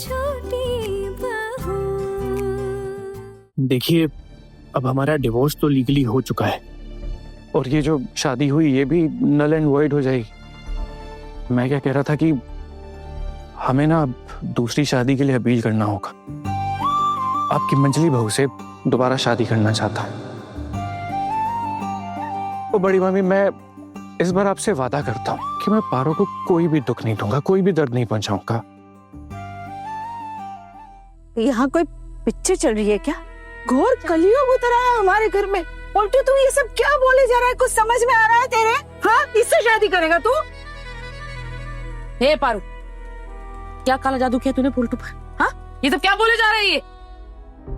छोटी बहू। देखिए, अब हमारा डिवोर्स तो लीगली हो चुका है और ये जो शादी हुई ये भी नल एंड वॉइड हो जाएगी। मैं क्या कह रहा था कि हमें ना अब दूसरी शादी के लिए अपील करना होगा। आपकी मंजली बहू से दोबारा शादी करना चाहता हूँ। ओ बड़ी मामी, मैं इस बार आपसे वादा करता हूँ कि मैं पारो को कोई भी दुख नहीं दूंगा, कोई भी दर्द नहीं पहुंचाऊंगा। यहाँ कोई पिक्चर चल रही है क्या? घोर कलियुग उतर आया हमारे घर में। उल्टू तू ये सब क्या बोले जा रहा है? कुछ समझ में आ रहा है तेरे? हाँ, इससे शादी करेगा तू? हे पारू, क्या काला जादू किया तूने पुलटू पर? हाँ, ये सब क्या बोले जा रही है?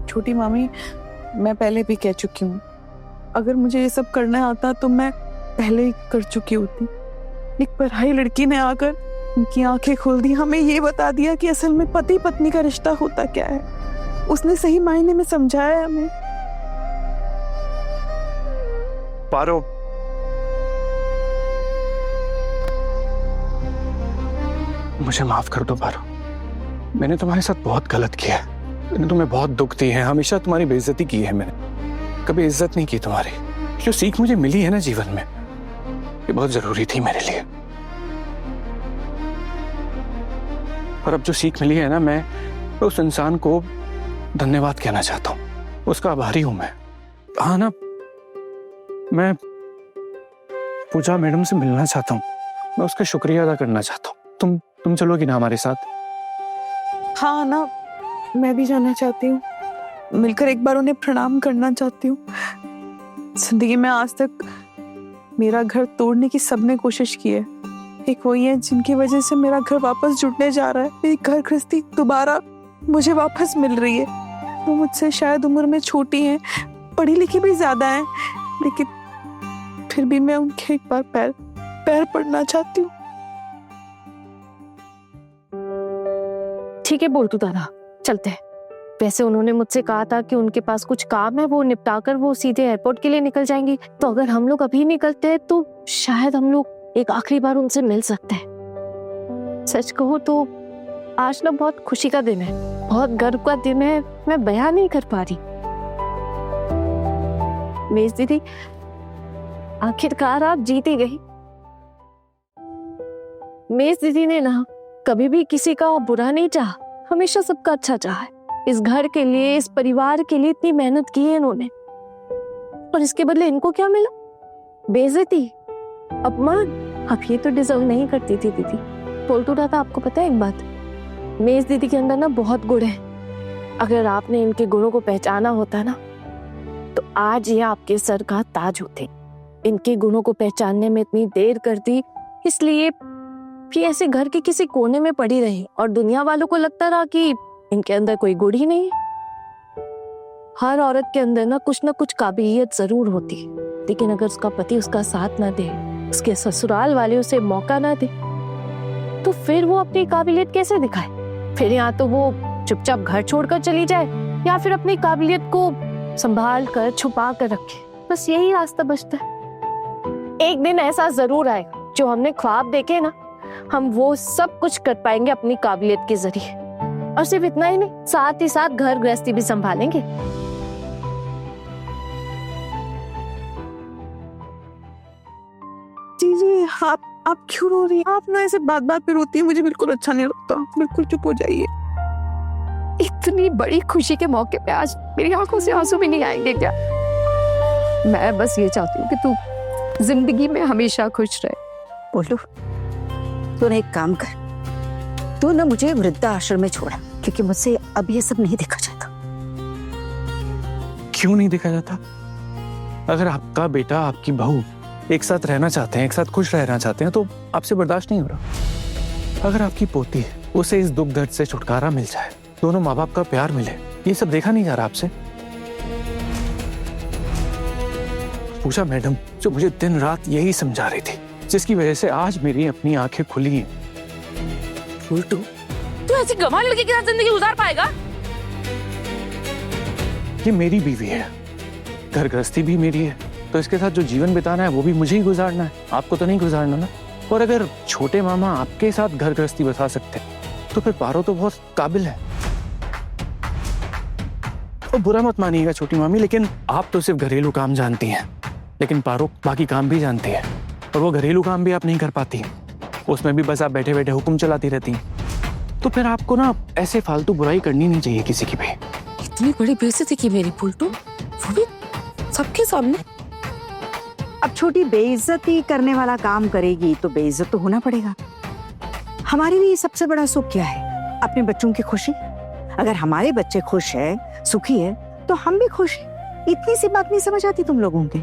छोटी मामी, मैं पहले भी कह चुकी हूँ, अगर मुझे ये सब करना आता तो मैं पहले ही कर चुकी होती। एक पराई लड़की ने आकर उनकी आंखें खोल दी, हमें ये बता दिया कि असल में पति पत्नी का रिश्ता होता क्या है। उसने सही मायने में समझाया हमें। पारो, मुझे माफ कर दो पारो। मैंने तुम्हारे साथ बहुत गलत किया है। मैंने तुम्हें बहुत दुख दिए हैं, हमेशा तुम्हारी बेइज्जती की है मैंने, कभी इज्जत नहीं की तुम्हारी। जो सीख मुझे मिली है ना जीवन में, ये बहुत जरूरी थी मेरे लिए। और अब जो सीख मिली है ना, मैं उस इंसान को धन्यवाद कहना चाहता हूँ, उसका आभारी हूं मैं। हाँ ना, मैं पूजा मैडम से मिलना चाहता हूँ, मैं उसका शुक्रिया अदा करना चाहता हूँ। तुम चलोगी ना हमारे साथ? हाँ ना, मैं भी जाना चाहती हूँ, मिलकर एक बार उन्हें प्रणाम करना चाहती हूँ। जिंदगी में आज तक मेरा घर तोड़ने की सबने कोशिश की है, एक वही है जिनकी वजह से मेरा घर वापस जुटने जा रहा है। मेरी घर गृहस्थी दोबारा मुझे वापस मिल रही है। वो मुझसे शायद उम्र में छोटी हैं, पढ़ी लिखी भी ज्यादा हैं, लेकिन फिर भी मैं उनके एक बार पैर पड़ना चाहती हूँ। ठीक है बोल तू दादा, चलते हैं। वैसे उन्होंने मुझसे कहा था कि उनके पास कुछ काम है, वो निपटाकर वो सीधे एयरपोर्ट के लिए निकल जाएंगी। तो अगर हम लोग अभी निकलते हैं तो शायद हम लोग एक आखिरी बार उनसे मिल सकते हैं। सच कहो तो आज ना बहुत खुशी का दिन है, बहुत गर्व का दिन है, मैं बयान नहीं कर पा रही। मेज दीदी, आखिरकार आप जीत ही गई। मेज दीदी ने ना कभी भी किसी का बुरा नहीं चाहा, हमेशा सबका अच्छा चाहा है। इस घर के लिए, इस परिवार के लिए इतनी मेहनत की है इन्होंने, और इसके बदले इनको क्या मिला? बेइज्जती, अपमान। अब ये तो डिजर्व नहीं करती थी दीदी। बोलतू रहा था, आपको पता है एक बात, मेज दीदी के अंदर ना बहुत गुण है। अगर आपने इनके गुणों को पहचाना होता ना तो आज ये आपके सर का ताज होते। इनके गुणों को पहचानने में इतनी देर कर दी, इसलिए कि ऐसे घर के किसी कोने में पड़ी रही और दुनिया वालों को लगता रहा कि इनके अंदर कोई गुण ही नहीं है। हर औरत के अंदर ना कुछ काबिलियत जरूर होती है, लेकिन अगर उसका पति उसका साथ ना दे, उसके ससुराल वाले उसे मौका ना दे, तो फिर वो अपनी काबिलियत कैसे दिखाए? फिर या तो वो चुपचाप घर छोड़कर चली जाए, या फिर अपनी काबिलियत को संभाल कर छुपा कर रखे। बस यही रास्ता बचता है। एक दिन ऐसा जरूर आएगा जो हमने ख्वाब देखे ना, हम वो सब कुछ कर पाएंगे अपनी काबिलियत के जरिए। और सिर्फ इतना ही नहीं, साथ ही साथ घर गृहस्थी भी संभालेंगे। जी, आप क्यों रो रही हैं? आप ना ऐसे बात पे रोती हैं, मुझे बिल्कुल अच्छा नहीं लगता। बिल्कुल चुप हो जाइए। इतनी बड़ी खुशी के मौके पे आज मेरी आंखों से आंसू भी नहीं आएंगे क्या? मैं बस ये चाहती हूँ कि तू जिंदगी में हमेशा खुश रहे। बोलू, तूने एक काम कर, तू ना मुझे वृद्धा आश्रम में छोड़ा, क्योंकि मुझसे अब ये सब नहीं देखा जाता। क्यों नहीं देखा जाता? अगर आपका बेटा, आपकी बहू एक साथ रहना चाहते हैं, एक साथ खुश रहना चाहते हैं, तो आपसे बर्दाश्त नहीं हो रहा। अगर आपकी पोती है, उसे इस दुख दर्द से छुटकारा मिल जाए, दोनों माँ बाप का प्यार मिले, ये सब देखा नहीं जा रहा आपसे? पूजा मैडम जो मुझे दिन रात यही समझा रही थी, जिसकी वजह से आज मेरी अपनी आंखें खुली हैं। उल्टू, तू ऐसी गंवार लड़की के साथ जिंदगी गुजार पाएगा? ये मेरी बीवी है, घर गृहस्थी भी मेरी है, तो इसके साथ जो जीवन बिताना है वो भी मुझे ही गुजारना है, आपको तो नहीं गुजारना ना। और अगर छोटे मामा आपके साथ घर गृहस्थी बसा सकते हैं, तो फिर पारो तो बहुत काबिल है। और बुरा मत मानिएगा छोटी मामी, लेकिन आप तो सिर्फ घरेलू काम जानती हैं, लेकिन पारो बाकी काम भी जानती है, और वो घरेलू काम भी आप नहीं कर पाती, उसमें भी बस आप बैठे बैठे हुक्म चलाती रहती हैं। तो फिर आपको ना ऐसे फालतू बुराई करनी नहीं चाहिए किसी की भी। इतनी बड़ी बेइज्जती की मेरी पुलटू, वो भी सबके सामने। अब छोटी बेइज्जती करने वाला काम करेगी तो बेइज्जत तो होना पड़ेगा। हमारे लिए सबसे बड़ा सुख क्या है? अपने बच्चों की खुशी। अगर हमारे बच्चे खुश है, सुखी है, तो हम भी खुश हैं। इतनी सी बात नहीं समझ आती तुम लोगों के?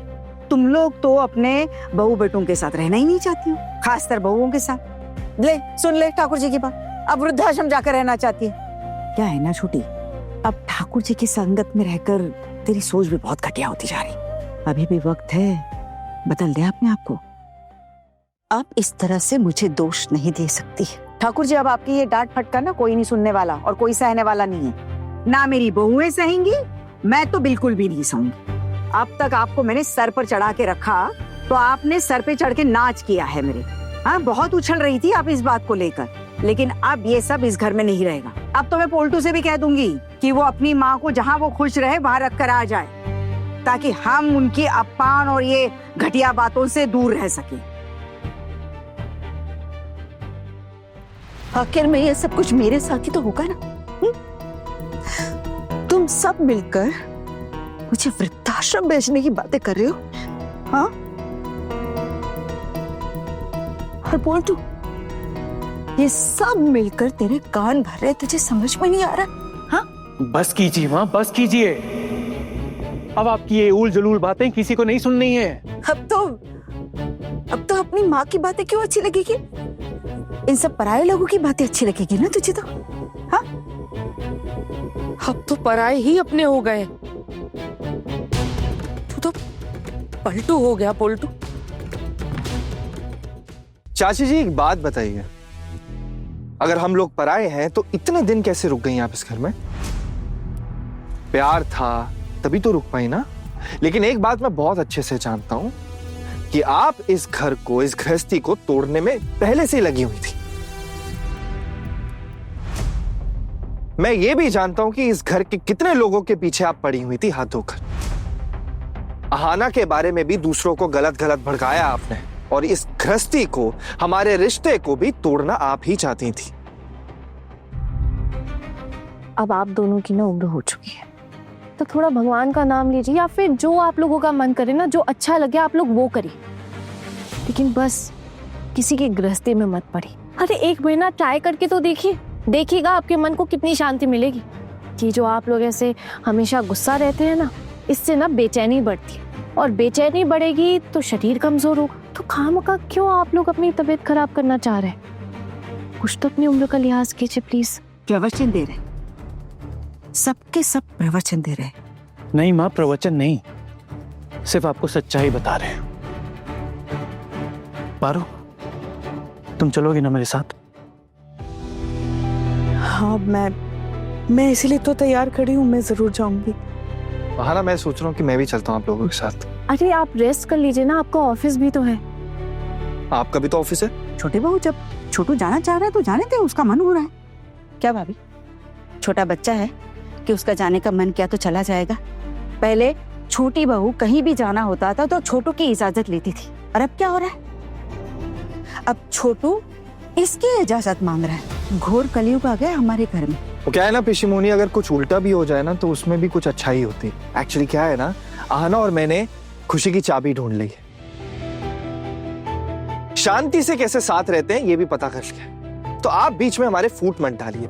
तुम लोग तो अपने बहू बेटों के साथ रहना ही नहीं चाहती हो, खासकर बहुओं के साथ। ले सुन ले ठाकुर जी की बात, अब वृद्धाश्रम जाकर रहना चाहती है। क्या है ना छोटी, अब ठाकुर जी की संगत में रहकर तेरी सोच भी बहुत घटिया होती जा रही। अभी भी वक्त है, बदल दे अपने आप को। आप इस तरह से मुझे दोष नहीं दे सकती ठाकुर जी। अब आपकी ये डांट फटका ना कोई नहीं सुनने वाला और कोई सहने वाला नहीं है। ना मेरी बहुएं सहेंगी, मैं तो बिल्कुल भी नहीं सहूंगी। अब तक आपको मैंने सर पर चढ़ा के रखा तो आपने सर पे चढ़ के नाच किया है मेरे। हाँ, बहुत उछल रही थी आप इस बात को लेकर, लेकिन अब ये सब इस घर में नहीं रहेगा। अब तो मैं पोल्टू से भी कह दूंगी कि वो अपनी माँ को जहाँ वो खुश रहे वहां रख कर आ जाए, ताकि हम उनकी अपमान और ये घटिया बातों से दूर रह सके। आखिर में ये सब कुछ मेरे साथ ही तो होगा ना। तुम सब मिलकर मुझे वृद्धाश्रम भेजने की बातें कर रहे हो, हाँ? और पोल्टू, ये सब मिलकर तेरे कान भर रहे, तुझे समझ में नहीं आ रहा? हाँ, बस कीजिए माँ, बस कीजिए। अब आपकी ये उल जलूल बातें किसी को नहीं सुननी है। अब तो अपनी माँ की बातें क्यों अच्छी लगेगी? इन सब पराये लोगों की बातें अच्छी लगेगी ना तुझे तो, हाँ? अब तो पराए ही अपने हो गए। तू तो पलटू हो गया पोल्टू। चाची जी एक बात बताइए, अगर हम लोग पराए हैं तो इतने दिन कैसे रुक गई आप इस घर में? प्यार था तभी तो रुक पाई ना। लेकिन एक बात मैं बहुत अच्छे से जानता हूं कि आप इस घर को, इस गृहस्थी को तोड़ने में पहले से ही लगी हुई थी। मैं ये भी जानता हूं कि इस घर के कितने लोगों के पीछे आप पड़ी हुई थी हाथ धोकर। अहाना के बारे में भी दूसरों को गलत गलत भड़काया आपने, और इस गृहस्थी को, हमारे रिश्ते को भी तोड़ना आप ही चाहती थी। अब आप दोनों की ना उम्र हो चुकी है, तो थोड़ा भगवान का नाम लीजिए, या फिर जो आप लोगों का मन करे ना, जो अच्छा लगे आप लोग वो करिए, लेकिन बस किसी की गृहस्थी में मत पड़ी। अरे एक महीना ट्राई करके तो देखिए, देखिएगा आपके मन को कितनी शांति मिलेगी। कि जो आप लोग ऐसे हमेशा गुस्सा रहते हैं ना, इससे ना बेचैनी बढ़ती है, और बेचैनी बढ़ेगी तो शरीर कमजोर होगा। तो खामखा क्यों आप लोग अपनी तबीयत खराब करना चाह रहे हैं? कुछ तो अपनी उम्र का लिहाज कीजिए प्लीज। प्रवचन दे रहे, सबके सब प्रवचन दे रहे। नहीं माँ, प्रवचन नहीं, सिर्फ आपको सच्चाई बता रहे हैं। पारो, तुम चलोगी ना मेरे साथ? हाँ, मैं इसीलिए तो तैयार खड़ी हूँ, मैं जरूर जाऊंगी। हाँ, मैं सोच रहा हूँ कि मैं भी चलता हूँ आप लोगों के साथ। अरे आप रेस्ट कर लीजिए ना, आपका ऑफिस भी तो है। आपका भी तो ऑफिस है। छोटे बहू, जब छोटू जाना चाह रहा है तो जाने दे, उसका मन हो रहा है। क्या भाभी, छोटा बच्चा है कि उसका जाने का मन किया तो चला जाएगा? पहले छोटी बहू कहीं भी जाना होता था तो छोटू की इजाजत लेती थी, और अब क्या हो रहा है? अब छोटू इसकी इजाजत मांग रहा है। घोर कलयुग आ गया हमारे घर में। वो क्या है ना पिशीमोनी, अगर कुछ उल्टा भी हो जाए ना तो उसमें भी कुछ अच्छा ही होती है। एक्चुअली क्या है ना, आहना और मैंने खुशी की चाबी ढूंढ ली है। शांति से कैसे साथ रहते हैं ये भी पता कर लिया, तो आप बीच में हमारे फूट मत डालिए।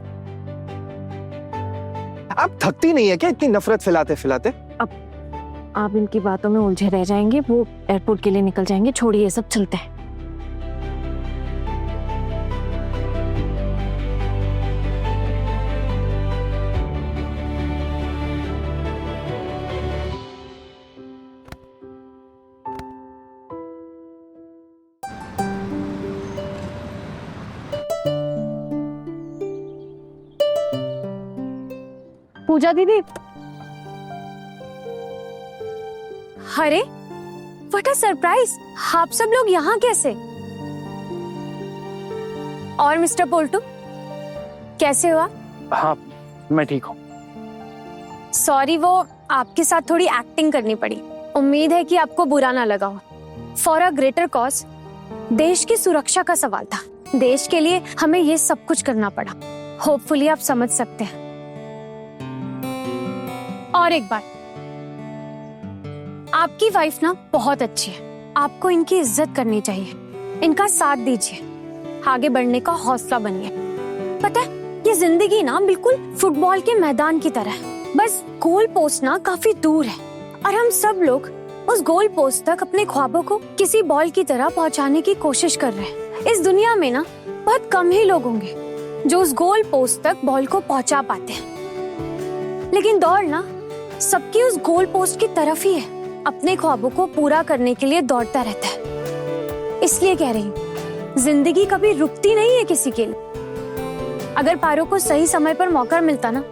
आप थकती नहीं है क्या इतनी नफरत फैलाते फैलाते? अब आप इनकी बातों में उलझे रह जाएंगे, वो एयरपोर्ट के लिए निकल जाएंगे। छोड़िए, ये सब चलता है। पूजा दीदी, अरे व्हाट अ सरप्राइज! आप सब लोग यहाँ कैसे? और मिस्टर पोल्टू, कैसे हुआ? हाँ, मैं ठीक हूँ। सॉरी, वो आपके साथ थोड़ी एक्टिंग करनी पड़ी। उम्मीद है कि आपको बुरा ना लगा हो। फॉर अ ग्रेटर कॉज, देश की सुरक्षा का सवाल था। देश के लिए हमें ये सब कुछ करना पड़ा। होपफुली आप समझ सकते हैं। और एक बात, आपकी वाइफ ना बहुत अच्छी है। आपको इनकी इज्जत करनी चाहिए, इनका साथ दीजिए, आगे बढ़ने का हौसला बनिए। पता है, ये जिंदगी ना बिल्कुल फुटबॉल के मैदान की तरह है। बस गोल पोस्ट ना काफी दूर है और हम सब लोग उस गोल पोस्ट तक अपने ख्वाबों को किसी बॉल की तरह पहुंचाने की कोशिश कर रहे हैं। इस दुनिया में ना बहुत कम ही लोग होंगे जो उस गोल पोस्ट तक बॉल को पहुंचा पाते हैं, लेकिन दौड़ ना सबकी उस गोल पोस्ट की तरफ ही है। अपने ख्वाबों को पूरा करने के लिए दौड़ता रहता है। इसलिए कह रही हूँ, जिंदगी कभी रुकती नहीं है किसी के लिए। अगर पारो को सही समय पर मौका मिलता ना,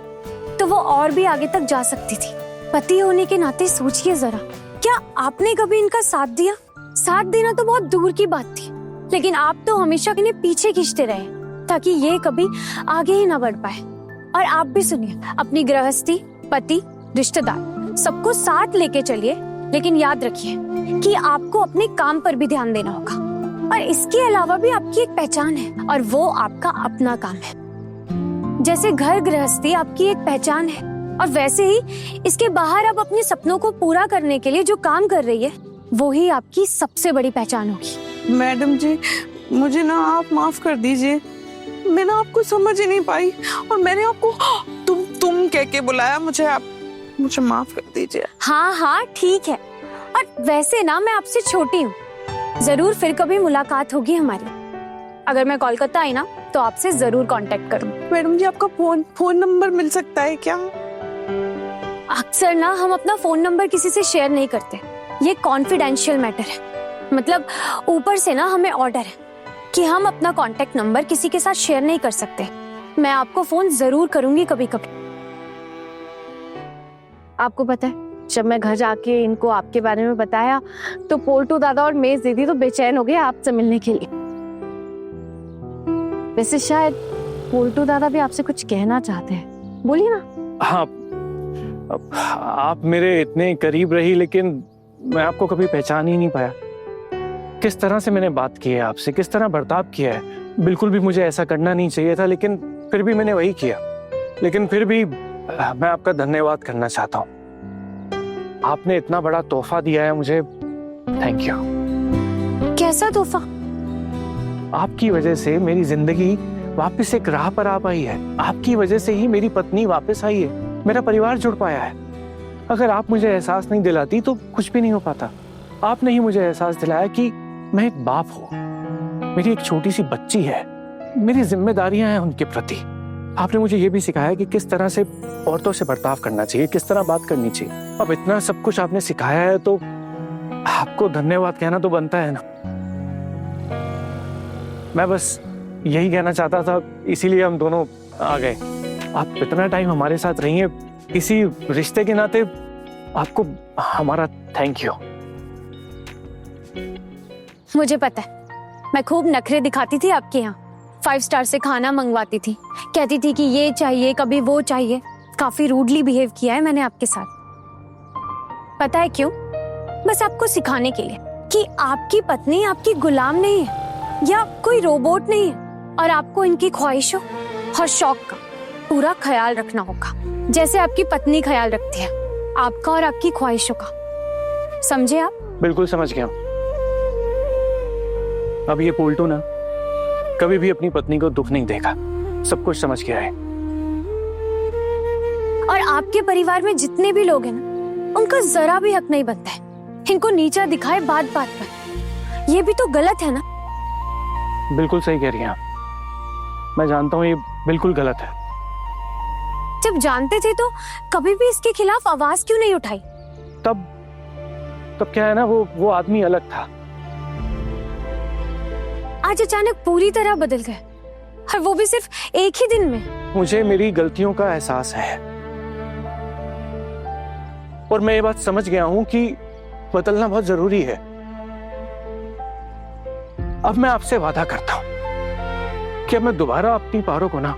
तो वो और भी आगे तक जा सकती थी। पति होने के नाते सोचिए जरा, क्या आपने कभी इनका साथ दिया? साथ देना तो बहुत दूर की बात थी, लेकिन आप तो हमेशा इन्हें पीछे खींचते रहे ताकि ये कभी आगे ही ना बढ़ पाए। और आप भी सुनिए, अपनी गृहस्थी, पति, रिश्तेदार सबको साथ लेके चलिए, लेकिन याद रखिए कि आपको अपने काम पर भी ध्यान देना होगा। और इसके अलावा भी आपकी एक पहचान है और वो आपका अपना काम है। जैसे घर गृहस्थी आपकी एक पहचान है, और वैसे ही इसके बाहर आप अपने सपनों को पूरा करने के लिए जो काम कर रही है, वो ही आपकी सबसे बड़ी पहचान होगी। मैडम जी, मुझे ना आप माफ कर दीजिए। मैं ना आपको समझ ही नहीं पाई और मैंने आपको तुम कह के बुलाया। मुझे माफ कर दीजिए। हाँ हाँ ठीक है। और वैसे ना मैं आपसे छोटी हूँ, जरूर फिर कभी मुलाकात होगी हमारी। अगर मैं कोलकाता आई ना, तो आपसे जरूर कांटेक्ट करूँगी। मैडम जी, आपका फोन नंबर मिल सकता है क्या? अक्सर ना हम अपना फोन नंबर किसी से शेयर नहीं करते, ये कॉन्फिडेंशियल मैटर है। मतलब ऊपर से ना हमें ऑर्डर है कि हम अपना कांटेक्ट नंबर किसी के साथ शेयर नहीं कर सकते। मैं आपको फोन जरूर करूंगी कभी कभी। आपको पता है, जब मैं घर जाके इनको आपके बारे में बताया, तो पोल्टू दादा और मेज दीदी तो बेचैन हो गए आपसे मिलने के लिए। वैसे शायद पोल्टू दादा भी आपसे कुछ कहना चाहते हैं, बोलिए ना। हाँ, आप मेरे इतने करीब रही, लेकिन मैं आपको कभी पहचान ही नहीं पाया। किस तरह से मैंने बात की है आपसे, किस तरह बर्ताव किया है। बिल्कुल भी मुझे ऐसा करना नहीं चाहिए था, लेकिन फिर भी मैंने वही किया। लेकिन फिर भी मैं आपका धन्यवाद करना चाहता हूँ। आपने इतना बड़ा तोहफा दिया है मुझे, थैंक यू। कैसा तोहफा? आपकी वजह से मेरी जिंदगी वापस एक राह पर आ पाई है। आपकी वजह से ही मेरी पत्नी वापस आई है, मेरा परिवार जुड़ पाया है। अगर आप मुझे एहसास नहीं दिलाती तो कुछ भी नहीं हो पाता। आपने ही मुझे एहसास दिलाया कि मैं एक बाप हूँ, मेरी एक छोटी सी बच्ची है, मेरी जिम्मेदारियां हैं उनके प्रति। आपने मुझे ये भी सिखाया कि किस तरह से औरतों से बर्ताव करना चाहिए, किस तरह बात करनी चाहिए। अब इतना सब कुछ आपने सिखाया है तो आपको धन्यवाद कहना तो बनता है ना। मैं बस यही कहना चाहता था, इसीलिए हम दोनों आ गए। आप इतना टाइम हमारे साथ रही हैं, इसी रिश्ते के नाते आपको हमारा थैंक यू। मुझे पता है, मैं खूब नखरे दिखाती थी आपके यहाँ। 5 स्टार से खाना मंगवाती थी, कहती थी कि ये चाहिए, कभी वो चाहिए। काफी रूडली बिहेव किया है मैंने आपके साथ। पता है क्यों? बस आपको सिखाने के लिए कि आपकी पत्नी आपकी गुलाम नहीं है या कोई रोबोट नहीं है, और आपको इनकी ख्वाहिशों और शौक का पूरा ख्याल रखना होगा, जैसे आपकी पत्नी ख्याल रखती है आपका और आपकी ख्वाहिशों का। समझे आप? बिल्कुल समझ गया। अब ये पोल्टू ना कभी भी अपनी पत्नी को दुख नहीं देगा, सब कुछ समझ गया है। और आपके परिवार में जितने भी लोग हैं ना, उनका जरा भी हक नहीं बनता है इनको नीचा दिखाए बात बात पर। ये भी तो गलत है ना। बिल्कुल सही कह रही हैं आप। मैं जानता हूँ ये बिल्कुल गलत है। जब जानते थे तो कभी भी इसके खिलाफ आवाज क्यों नहीं उठाई? तब क्या है ना, वो आदमी अलग था। आज अचानक पूरी तरह बदल गए, और वो भी सिर्फ एक ही दिन में। मुझे मेरी गलतियों का एहसास है और मैं ये बात समझ गया हूं कि बदलना बहुत जरूरी है। अब मैं आपसे वादा करता हूं कि अब मैं दोबारा अपनी पारो को ना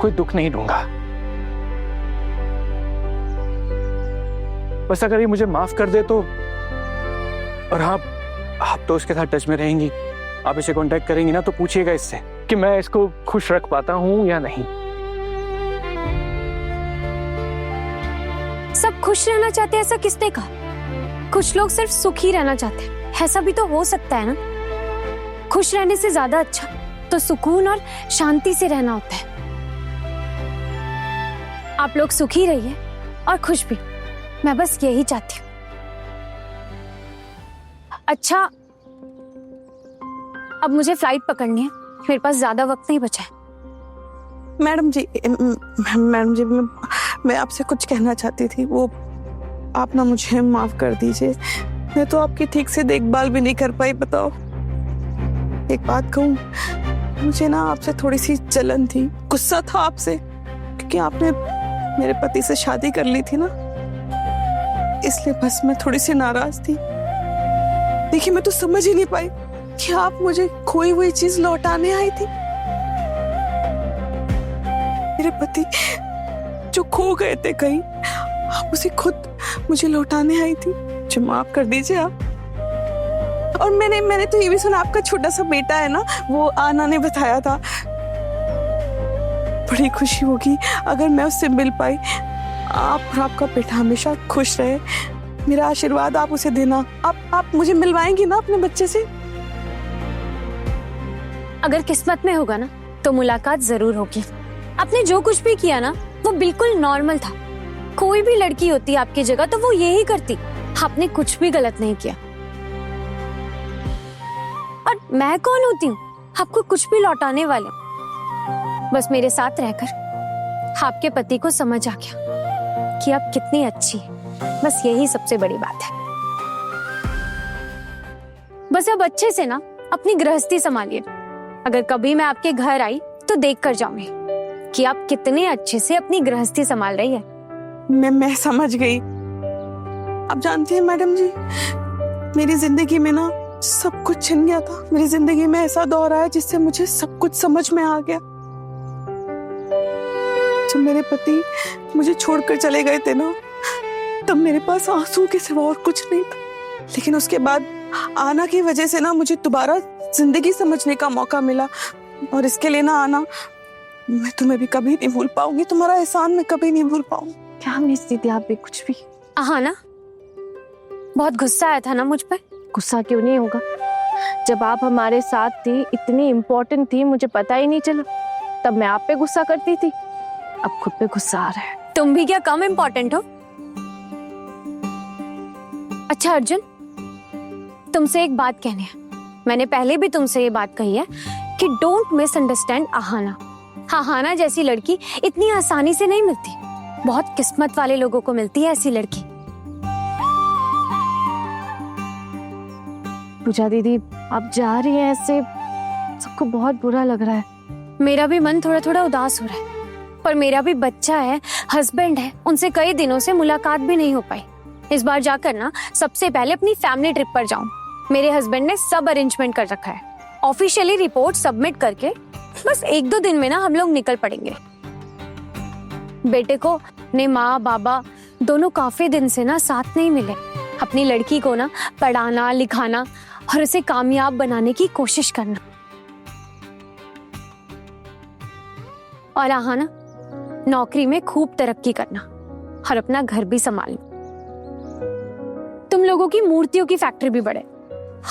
कोई दुख नहीं दूंगा। बस अगर ये मुझे माफ कर दे तो, और हाँ, आप तो उसके साथ टच में रहेंगी, आप इसे कांटेक्ट करेंगी ना, तो पूछिएगा इससे कि मैं इसको खुश रख पाता हूं या नहीं। सब खुश रहना चाहते हैं ऐसा किसने कहा? कुछ लोग सिर्फ सुखी रहना चाहते हैं, ऐसा भी तो हो सकता है ना। खुश रहने से ज्यादा अच्छा तो सुकून और शांति से रहना होता है। आप लोग सुखी रहिए और खुश भी, मैं बस यही चाहती हूँ। अच्छा, अब मुझे फ्लाइट पकड़नी है, मेरे पास ज्यादा वक्त नहीं बचा है। मैडम जी, मैं आपसे कुछ कहना चाहती थी, वो आप ना मुझे माफ कर दीजिए। मैं तो आपकी ठीक से देखभाल भी नहीं कर पाई। बताओ, एक बात कहूँ, मुझे ना आपसे थोड़ी सी जलन थी, गुस्सा था आपसे, क्योंकि आपने मेरे पति से शादी कर ली थी ना, इसलिए बस मैं थोड़ी सी नाराज थी। देखिए, मैं तो समझ ही नहीं पाई कि आप मुझे खोई हुई चीज लौटाने आई थी। मेरे पति जो खो गए थे कहीं, आप उसे खुद मुझे लौटाने आई थी। मुझे माफ कर दीजिए आप। और मैंने तो ये भी सुना, आपका छोटा सा बेटा है ना, वो आना ने बताया था। बड़ी खुशी होगी अगर मैं उससे मिल पाई। आप और आपका बेटा हमेशा खुश रहे, मेरा आशीर्वाद आप उसे देना। आप मुझे मिलवाएंगी ना अपने बच्चे से? अगर किस्मत में होगा ना तो मुलाकात जरूर होगी। आपने जो कुछ भी किया ना वो बिल्कुल नॉर्मल था। कोई भी लड़की होती आपकी जगह तो वो यही करती। आपने कुछ भी गलत नहीं किया। और मैं कौन होती हूँ आपको कुछ भी लौटाने वाले? बस मेरे साथ रहकर आपके पति को समझ आ गया कि आप कितनी अच्छी हैं। बस यही सबसे बड़ी बात है। बस अब अच्छे से ना अपनी गृहस्थी संभालिए। अगर कभी मैं आपके घर आई तो देख कर जाऊंगी कि आप कितने अच्छे से अपनी गृहस्थी संभाल रही है। मैं समझ गई। आप जानती हैं मैडम जी, मेरी जिंदगी में ना सब कुछ छिन गया था। मेरी जिंदगी में ऐसा दौर आया जिससे मुझे सब कुछ समझ में आ गया। जब मेरे पति मुझे छोड़कर चले गए थे ना, तब मेरे पास आंसू के सिवा और कुछ नहीं था। लेकिन उसके बाद आना की वजह से ना मुझे दोबारा जिंदगी समझने का मौका मिला। और इसके लिए ना आना, मैं तुम्हें भी कभी नहीं भूल पाऊंगी। तुम्हारा एहसान मैं कभी नहीं भूल पाऊंगी। क्या मिस थी आप भी कुछ भी? हाँ ना, बहुत गुस्सा आया था ना मुझ पर। गुस्सा क्यों नहीं होगा? जब आप हमारे साथ थी, इतनी इम्पोर्टेंट थी, मुझे पता ही नहीं चला। तब मैं आप पे गुस्सा करती थी, अब खुद पे गुस्सा आ रहा है। तुम भी क्या कम इम्पोर्टेंट हो? अच्छा अर्जुन, तुमसे एक बात कहनी है। मैंने पहले भी तुमसे ये बात कही है कि डोंट मिसअंडरस्टैंड आहाना। आहाना जैसी लड़की इतनी आसानी से नहीं मिलती। बहुत किस्मत वाले लोगों को मिलती है ऐसी लड़की। पूजा दीदी, आप जा रही हैं ऐसे, सबको बहुत बुरा लग रहा है। मेरा भी मन थोड़ा थोड़ा उदास हो रहा है, पर मेरा भी बच्चा है, हस्बैंड है, उनसे कई दिनों से मुलाकात भी नहीं हो पाई। इस बार जाकर ना सबसे पहले अपनी फैमिली ट्रिप पर जाऊं। मेरे हस्बैंड ने सब अरेंजमेंट कर रखा है। ऑफिशियली रिपोर्ट सबमिट करके बस 1-2 दिन में ना हम लोग निकल पड़ेंगे। बेटे को अपने माँ बाबा दोनों काफी दिन से ना साथ नहीं मिले। अपनी लड़की को ना पढ़ाना लिखाना और उसे कामयाब बनाने की कोशिश करना। और आहाना, नौकरी में खूब तरक्की करना और अपना घर भी संभालना। तुम लोगों की मूर्तियों की फैक्ट्री भी बढ़े।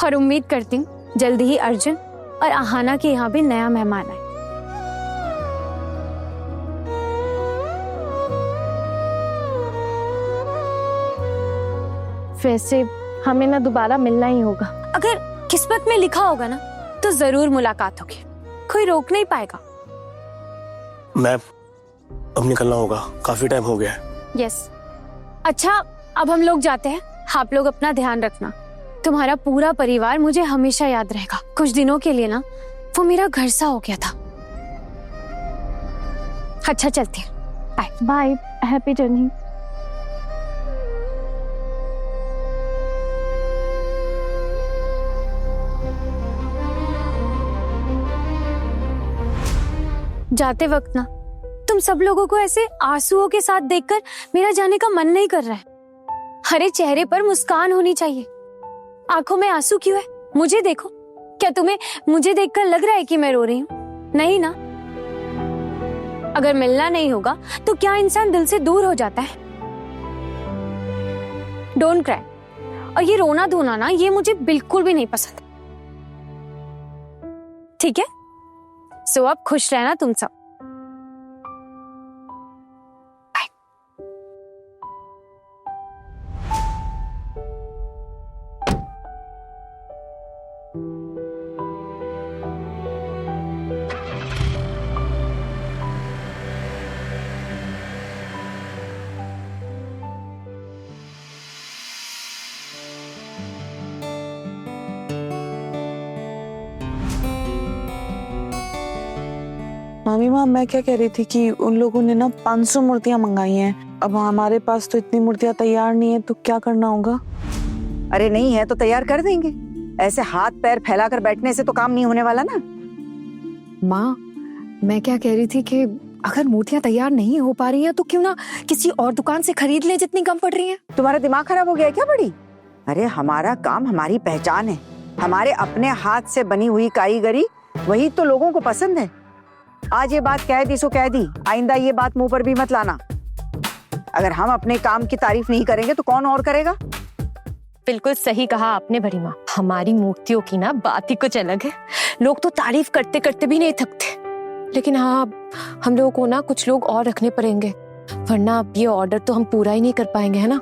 और उम्मीद करती हूँ जल्दी ही अर्जुन और आहाना के यहाँ भी नया मेहमान आए। वैसे हमें ना दोबारा मिलना ही होगा। अगर किस्मत में लिखा होगा ना तो जरूर मुलाकात होगी, कोई रोक नहीं पाएगा। मैम, अब निकलना होगा, काफी टाइम हो गया है। यस। अच्छा, अब हम लोग जाते हैं। आप लोग अपना ध्यान रखना। तुम्हारा पूरा परिवार मुझे हमेशा याद रहेगा। कुछ दिनों के लिए ना वो मेरा घर सा हो गया था। अच्छा, चलते हैं। Bye bye, happy journey. जाते वक्त ना तुम सब लोगों को ऐसे आंसुओं के साथ देखकर मेरा जाने का मन नहीं कर रहा है। हरे चेहरे पर मुस्कान होनी चाहिए। आंखों में आंसू क्यों है? मुझे देखो। क्या तुम्हें मुझे देखकर लग रहा है कि मैं रो रही हूँ? नहीं ना। अगर मिलना नहीं होगा तो क्या इंसान दिल से दूर हो जाता है? Don't cry. और ये रोना धोना ना, ये मुझे बिल्कुल भी नहीं पसंद। ठीक है? सो अब खुश रहना तुम सब। मामी माँ, मैं क्या कह रही थी कि उन लोगों ने ना 500 मूर्तियां मंगाई हैं। अब हमारे पास तो इतनी मूर्तियां तैयार नहीं है, तो क्या करना होगा? अरे नहीं है तो तैयार कर देंगे। ऐसे हाथ पैर फैलाकर बैठने से तो काम नहीं होने वाला ना। माँ, मैं क्या कह रही थी कि अगर मूर्तियां तैयार नहीं हो पा रही हैं तो क्यों ना किसी और दुकान से खरीद लें जितनी कम पड़ रही हैं। तुम्हारा दिमाग खराब हो गया है क्या बड़ी? अरे हमारा काम हमारी पहचान है। हमारे अपने हाथ से बनी हुई कारीगरी, वही तो लोगों को पसंद है। आज ये बात कह दी सो कह दी, आइंदा ये बात मुंह पर भी मत लाना। अगर हम अपने काम की तारीफ नहीं करेंगे तो कौन और करेगा? बिल्कुल सही कहा आपने बड़ी माँ। हमारी मूर्तियों की ना बात ही कुछ अलग है। लोग तो तारीफ करते करते भी नहीं थकते। लेकिन हाँ, हम लोगों को ना कुछ लोग और रखने पड़ेंगे, वरना ये ऑर्डर तो हम पूरा ही नहीं कर पाएंगे, है ना?